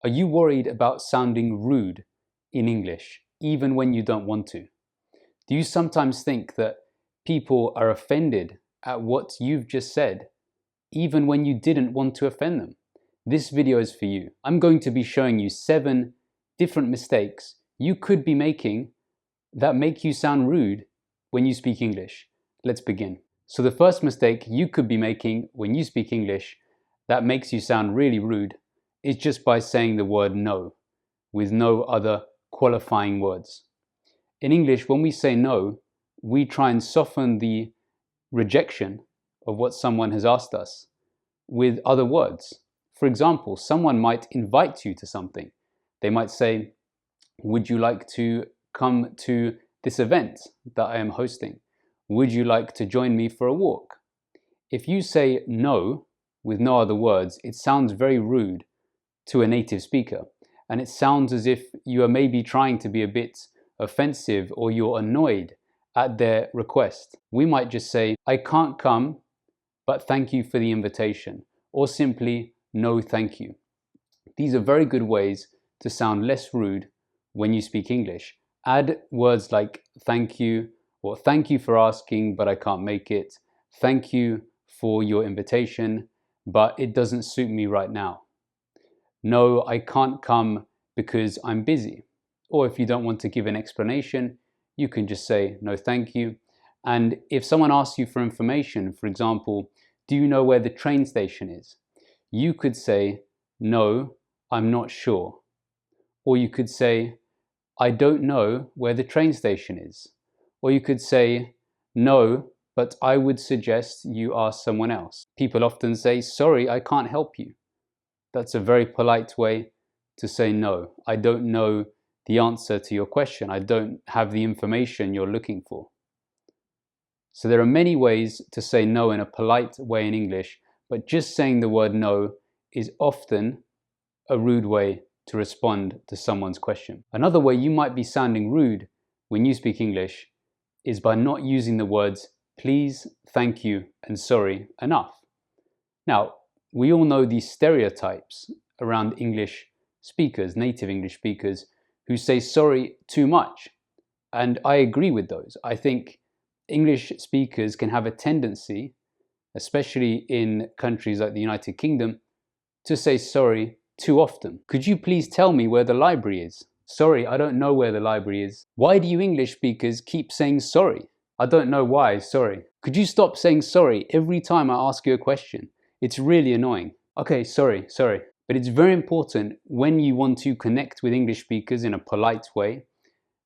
Are you worried about sounding rude in English, even when you don't want to? Do you sometimes think that people are offended at what you've just said, even when you didn't want to offend them? This video is for you. I'm going to be showing you 7 different mistakes you could be making that make you sound rude when you speak English. Let's begin. So the first mistake you could be making when you speak English that makes you sound really rude is just by saying the word no with no other qualifying words. In English, when we say no, we try and soften the rejection of what someone has asked us with other words. For example, someone might invite you to something. They might say, would you like to come to this event that I am hosting? Would you like to join me for a walk? If you say no with no other words, it sounds very rude to a native speaker. And it sounds as if you are maybe trying to be a bit offensive or you're annoyed at their request. We might just say, I can't come, but thank you for the invitation. Or simply, no thank you. These are very good ways to sound less rude when you speak English. Add words like thank you, or thank you for asking, but I can't make it. Thank you for your invitation, but it doesn't suit me right now. No, I can't come because I'm busy. Or if you don't want to give an explanation, you can just say no thank you. And if someone asks you for information, for example, do you know where the train station is? You could say, no, I'm not sure. Or you could say, I don't know where the train station is. Or you could say, no, but I would suggest you ask someone else. People often say, sorry, I can't help you. That's a very polite way to say no. I don't know the answer to your question. I don't have the information you're looking for. So there are many ways to say no in a polite way in English, but just saying the word no is often a rude way to respond to someone's question. Another way you might be sounding rude when you speak English is by not using the words please, thank you, and sorry enough. Now, we all know these stereotypes around English speakers, native English speakers, who say sorry too much. And I agree with those. I think English speakers can have a tendency, especially in countries like the United Kingdom, to say sorry too often. Could you please tell me where the library is? Sorry, I don't know where the library is. Why do you English speakers keep saying sorry? I don't know why, sorry. Could you stop saying sorry every time I ask you a question? It's really annoying. Okay, sorry. But it's very important when you want to connect with English speakers in a polite way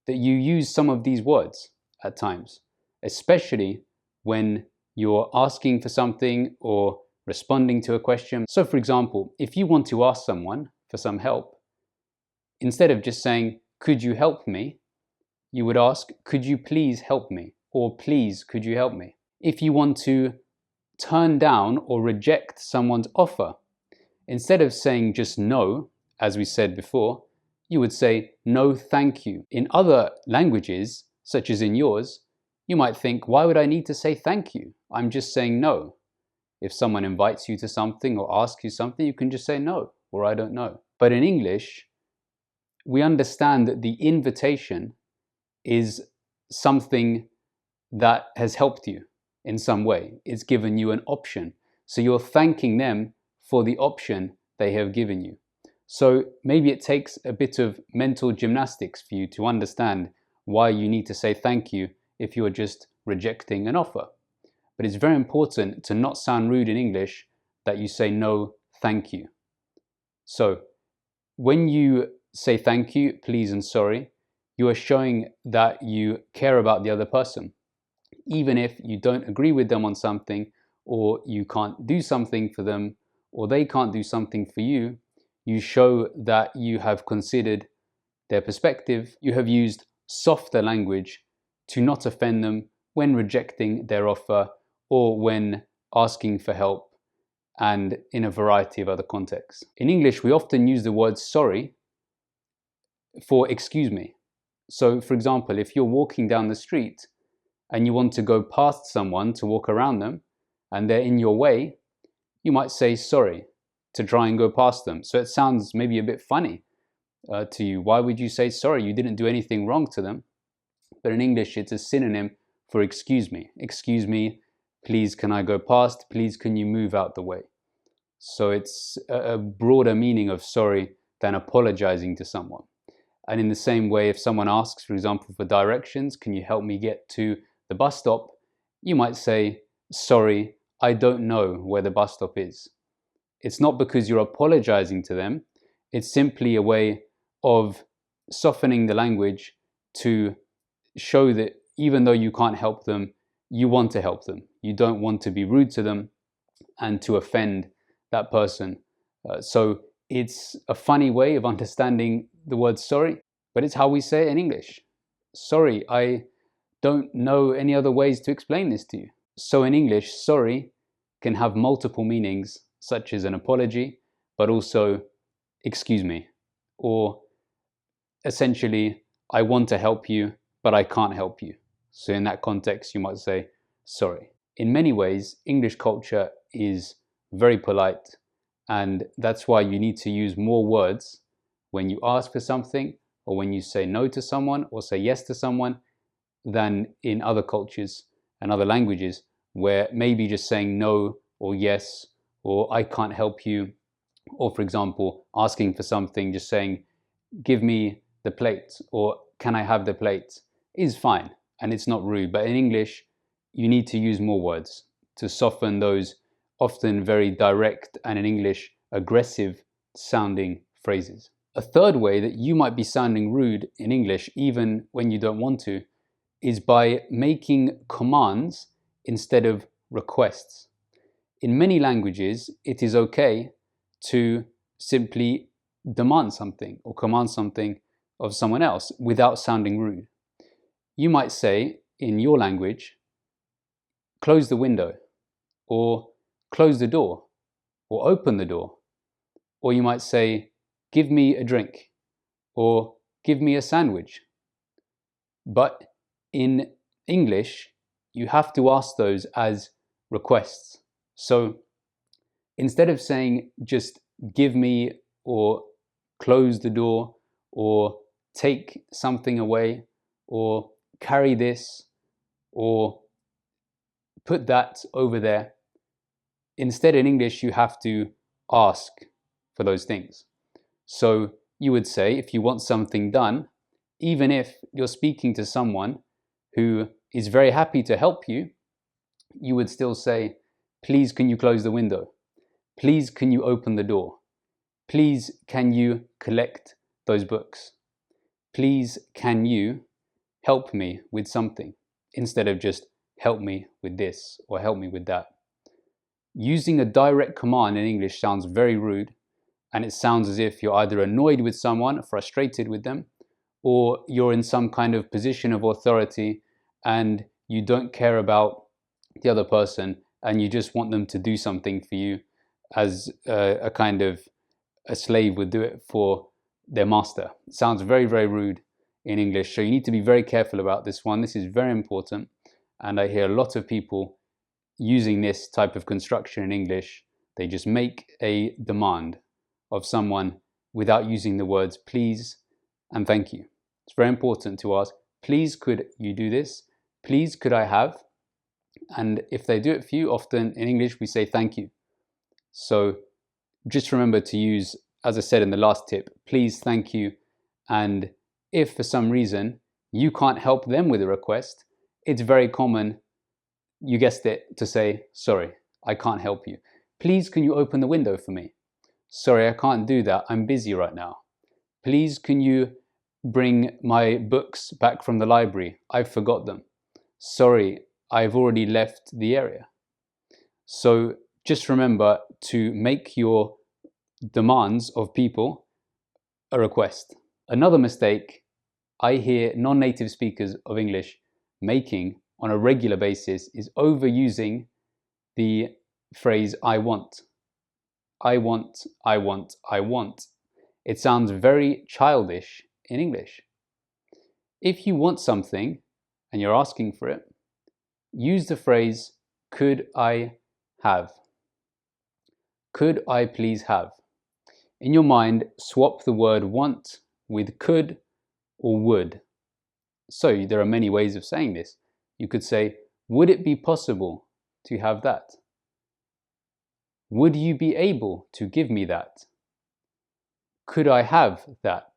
that you use some of these words at times, especially when you're asking for something or responding to a question. So for example, if you want to ask someone for some help, instead of just saying, could you help me? You would ask, could you please help me? Or please, could you help me? If you want to turn down or reject someone's offer, instead of saying just no, as we said before, you would say no thank you. In other languages, such as in yours, you might think, why would I need to say thank you? I'm just saying no. If someone invites you to something or asks you something, you can just say no, or I don't know. But in English, we understand that the invitation is something that has helped you in some way. It's given you an option. So you're thanking them for the option they have given you. So maybe it takes a bit of mental gymnastics for you to understand why you need to say thank you if you're just rejecting an offer. But it's very important to not sound rude in English that you say no thank you. So when you say thank you, please, and sorry, you are showing that you care about the other person. Even if you don't agree with them on something, or you can't do something for them, or they can't do something for you, you show that you have considered their perspective. You have used softer language to not offend them when rejecting their offer or when asking for help, and in a variety of other contexts. In English, we often use the word sorry for excuse me. So for example, if you're walking down the street and you want to go past someone to walk around them and they're in your way, you might say sorry. to try and go past them. So it sounds maybe a bit funny to you. Why would you say sorry? You didn't do anything wrong to them. But in English, it's a synonym for excuse me. Excuse me, please can I go past? Please can you move out the way? So it's a broader meaning of sorry than apologizing to someone. And in the same way, if someone asks, for example, for directions, can you help me get to the bus stop? You might say, sorry, I don't know where the bus stop is. It's not because you're apologizing to them. It's simply a way of softening the language to show that even though you can't help them, you want to help them. You don't want to be rude to them and to offend that person. So it's a funny way of understanding the word sorry, but it's how we say it in English. Sorry, I don't know any other ways to explain this to you. So in English, sorry can have multiple meanings, such as an apology, but also excuse me, or essentially, I want to help you, but I can't help you. So in that context, you might say sorry. In many ways, English culture is very polite, and that's why you need to use more words when you ask for something, or when you say no to someone, or say yes to someone, than in other cultures and other languages, where maybe just saying no or yes, or I can't help you, or for example, asking for something, just saying, give me the plate, or can I have the plate, is fine, and it's not rude. But in English, you need to use more words to soften those often very direct and in English aggressive sounding phrases. A third way that you might be sounding rude in English, even when you don't want to, is by making commands instead of requests. In many languages, it is okay to simply demand something or command something of someone else without sounding rude. You might say in your language, close the window, or close the door, or open the door. Or you might say, give me a drink, or give me a sandwich. But in English, you have to ask those as requests. So instead of saying just give me, or close the door, or take something away, or carry this, or put that over there, instead in English you have to ask for those things. So you would say, if you want something done, even if you're speaking to someone who is very happy to help you, you would still say, please can you close the window? Please can you open the door? Please can you collect those books? Please can you help me with something? Instead of just help me with this or help me with that. Using a direct command in English sounds very rude, and it sounds as if you're either annoyed with someone, frustrated with them, or you're in some kind of position of authority and you don't care about the other person and you just want them to do something for you, as a kind of a slave would do it for their master. It sounds very, very rude in English. So you need to be very careful about this one. This is very important. And I hear a lot of people using this type of construction in English. They just make a demand of someone without using the words please and thank you. It's very important to ask, please could you do this? Please could I have? And if they do it for you, often in English we say thank you. So just remember to use, as I said in the last tip, please, thank you. And if for some reason you can't help them with a request, it's very common, you guessed it, to say, sorry, I can't help you. Please, can you open the window for me? Sorry, I can't do that. I'm busy right now. Please, can you bring my books back from the library? I've forgot them. Sorry, I've already left the area. So just remember to make your demands of people a request. Another mistake I hear non-native speakers of English making on a regular basis is overusing the phrase I want. I want, I want, I want. It sounds very childish in English. If you want something and you're asking for it, use the phrase could I have. Could I please have? In your mind, swap the word want with could or would. So there are many ways of saying this. You could say, would it be possible to have that? Would you be able to give me that? Could I have that?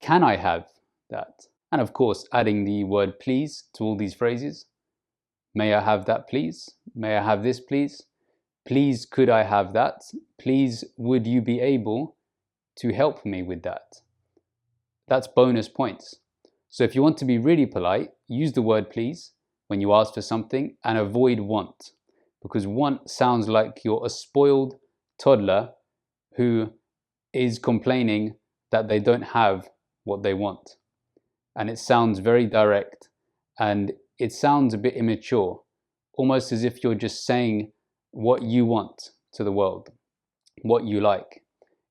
Can I have that? And of course, adding the word please to all these phrases. May I have that, please? May I have this, please? Please, could I have that? Please, would you be able to help me with that? That's bonus points. So if you want to be really polite, use the word please when you ask for something and avoid want, because want sounds like you're a spoiled toddler who is complaining that they don't have what they want. And it sounds very direct and it sounds a bit immature, almost as if you're just saying what you want to the world, what you like.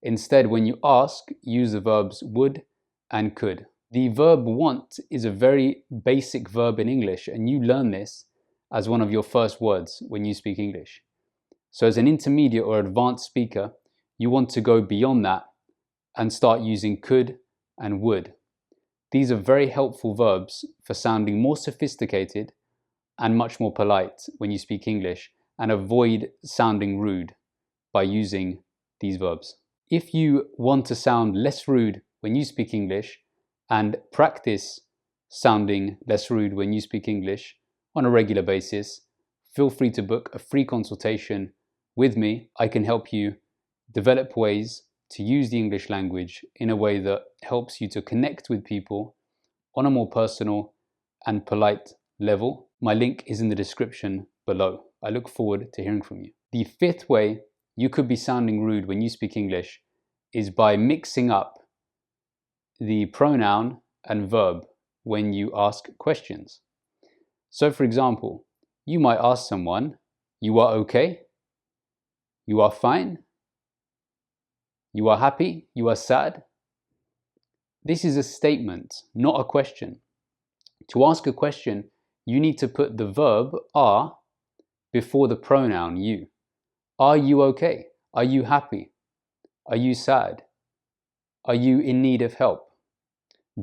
Instead, when you ask, use the verbs would and could. The verb want is a very basic verb in English, and you learn this as one of your first words when you speak English. So as an intermediate or advanced speaker, you want to go beyond that and start using could and would. These are very helpful verbs for sounding more sophisticated and much more polite when you speak English, and avoid sounding rude by using these verbs. If you want to sound less rude when you speak English and practice sounding less rude when you speak English on a regular basis, feel free to book a free consultation with me. I can help you develop ways to use the English language in a way that helps you to connect with people on a more personal and polite level. My link is in the description below. I look forward to hearing from you. The fifth way you could be sounding rude when you speak English is by mixing up the pronoun and verb when you ask questions. So for example, you might ask someone, you are okay? You are fine? You are happy? You are sad? This is a statement, not a question. To ask a question, you need to put the verb are before the pronoun you. Are you okay? Are you happy? Are you sad? Are you in need of help?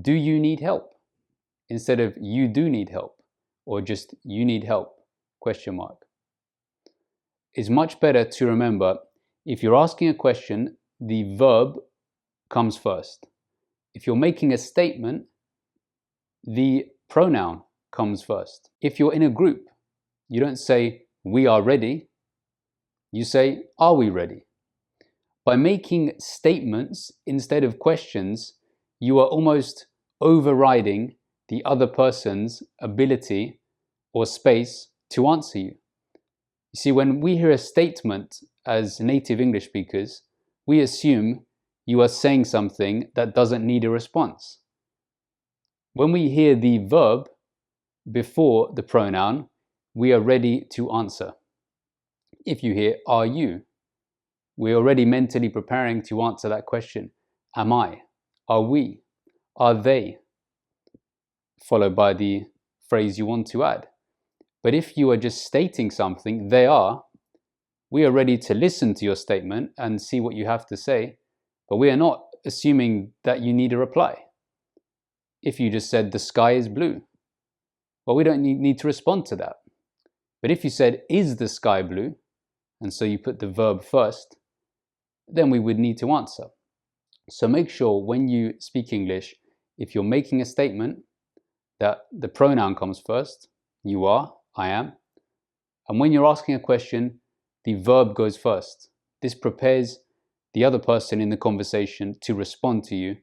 Do you need help? Instead of you do need help, or just you need help, question mark. It's much better to remember, if you're asking a question, the verb comes first. If you're making a statement, the pronoun comes first. If you're in a group, you don't say we are ready, you say are we ready? By making statements instead of questions, you are almost overriding the other person's ability or space to answer you. You see, when we hear a statement as native English speakers, we assume you are saying something that doesn't need a response. When we hear the verb before the pronoun, we are ready to answer. If you hear are you, we're already mentally preparing to answer that question. Am I? Are we? Are they? Followed by the phrase you want to add. But if you are just stating something, they are, we are ready to listen to your statement and see what you have to say, but we are not assuming that you need a reply. If you just said the sky is blue, well, we don't need to respond to that. But if you said, is the sky blue? And so you put the verb first, then we would need to answer. So make sure when you speak English, if you're making a statement, that the pronoun comes first, you are, I am. And when you're asking a question, the verb goes first. This prepares the other person in the conversation to respond to you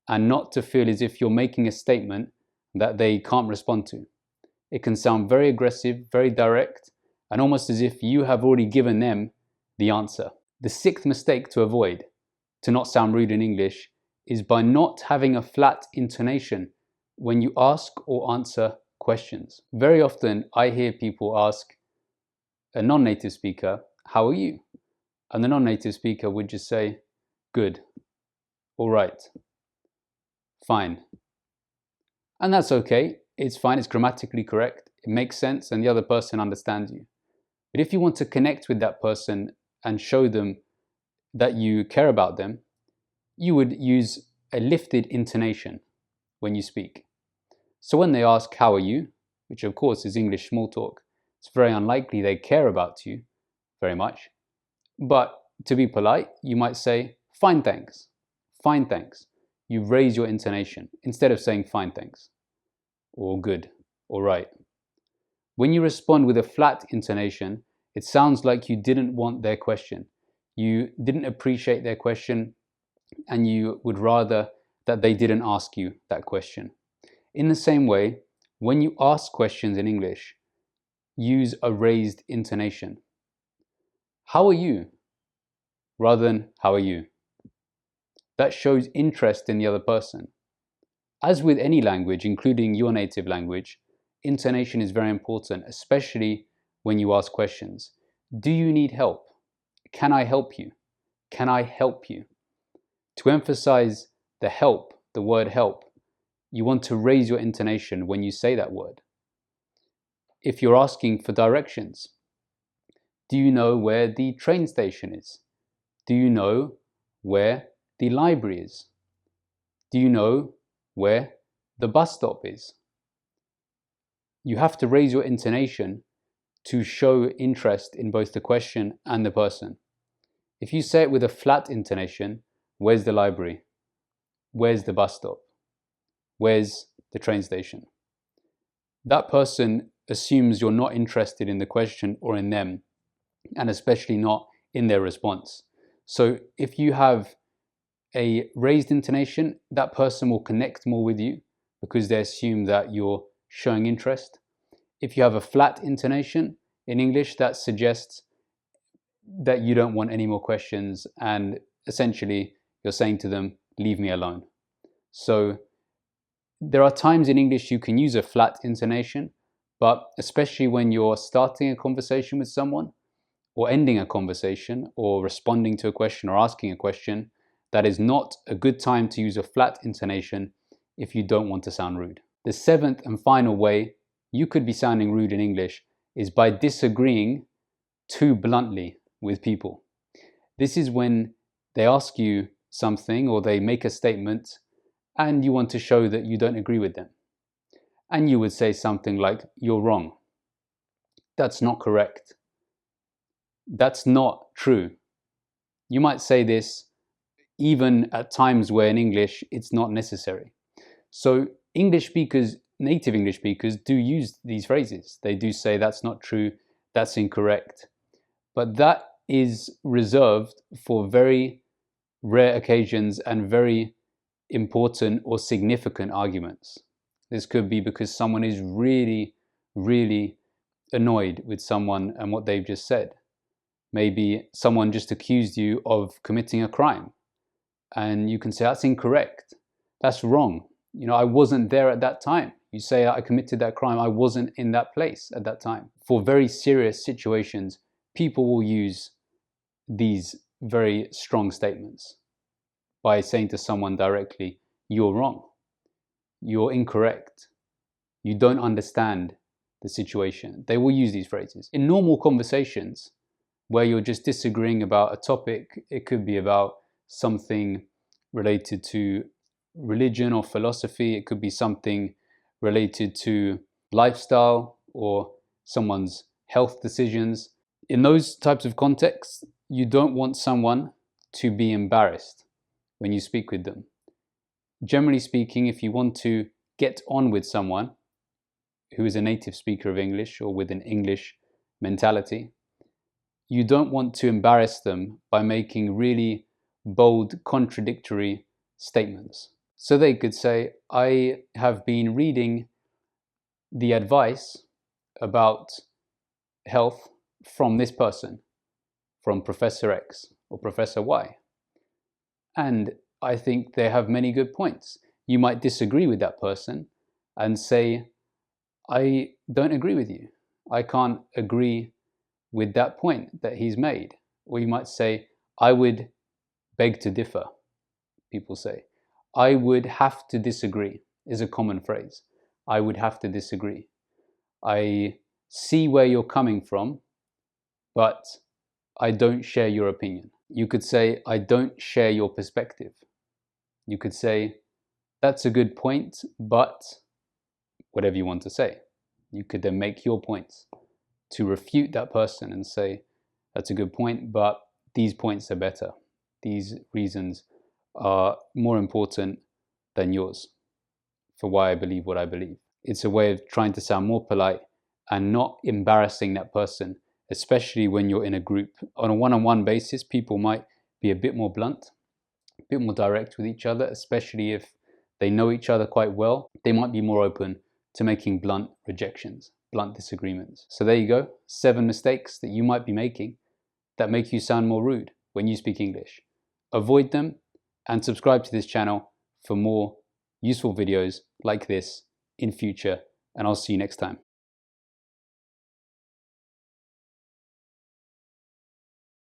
and not to feel as if you're making a statement that they can't respond to. It can sound very aggressive, very direct, and almost as if you have already given them the answer. The sixth mistake to avoid, to not sound rude in English, is by not having a flat intonation when you ask or answer questions. Very often I hear people ask a non-native speaker, how are you? And the non-native speaker would just say, good, all right, fine. And that's okay, it's fine, it's grammatically correct, it makes sense and the other person understands you. But if you want to connect with that person and show them that you care about them, you would use a lifted intonation when you speak. So when they ask, "How are you?" which of course is English small talk, it's very unlikely they care about you very much. But to be polite, you might say, "Fine, thanks." Fine, thanks. You raise your intonation instead of saying "fine, thanks," or "good," or "right." When you respond with a flat intonation, it sounds like you didn't want their question. You didn't appreciate their question, and you would rather that they didn't ask you that question. In the same way, when you ask questions in English, use a raised intonation. "How are you?" rather than "How are you?" That shows interest in the other person. As with any language, including your native language, intonation is very important, especially when you ask questions. Do you need help? Can I help you? Can I help you? To emphasize the help, the word help, you want to raise your intonation when you say that word. If you're asking for directions, do you know where the train station is? Do you know where the library is? Do you know where the bus stop is? You have to raise your intonation to show interest in both the question and the person. If you say it with a flat intonation, "Where's the library? Where's the bus stop? Where's the train station?" that person assumes you're not interested in the question or in them, and especially not in their response. So if you have a raised intonation, that person will connect more with you because they assume that you're showing interest. If you have a flat intonation in English, that suggests that you don't want any more questions, and essentially you're saying to them, "Leave me alone." So there are times in English you can use a flat intonation, but especially when you're starting a conversation with someone, or ending a conversation, or responding to a question or asking a question, that is not a good time to use a flat intonation if you don't want to sound rude. The seventh and final way you could be sounding rude in English is by disagreeing too bluntly with people. This is when they ask you something or they make a statement and you want to show that you don't agree with them. And you would say something like, "You're wrong. That's not correct. That's not true." You might say this even at times where in English it's not necessary. So English speakers, native English speakers, do use these phrases. They do say, "That's not true, that's incorrect." But that is reserved for very rare occasions and very important or significant arguments. This could be because someone is really, really annoyed with someone and what they've just said. Maybe someone just accused you of committing a crime, and you can say, "That's incorrect. That's wrong. I wasn't there at that time." You say, "I committed that crime. I wasn't in that place at that time." For very serious situations, people will use these very strong statements by saying to someone directly, "You're wrong. You're incorrect. You don't understand the situation." They will use these phrases. In normal conversations, where you're just disagreeing about a topic, it could be about something related to religion or philosophy, it could be something related to lifestyle or someone's health decisions. In those types of contexts, you don't want someone to be embarrassed when you speak with them. Generally speaking, if you want to get on with someone who is a native speaker of English or with an English mentality, you don't want to embarrass them by making really bold, contradictory statements. So they could say, "I have been reading the advice about health from this person, from Professor X or Professor Y. And I think they have many good points." You might disagree with that person and say, "I don't agree with you. I can't agree with that point that he's made." Or you might say, "I would beg to differ," people say. "I would have to disagree" is a common phrase. I would have to disagree. I see where you're coming from, but I don't share your opinion. You could say, I don't share your perspective. You could say, that's a good point, but whatever you want to say. You could then make your points to refute that person and say, that's a good point, but these points are better. These reasons are more important than yours for why I believe what I believe. It's a way of trying to sound more polite and not embarrassing that person, especially when you're in a group. On a one-on-one basis, people might be a bit more blunt, a bit more direct with each other, especially if they know each other quite well. They might be more open to making blunt rejections, blunt disagreements. So there you go, 7 mistakes that you might be making that make you sound more rude when you speak English. Avoid them and subscribe to this channel for more useful videos like this in future, and I'll see you next time.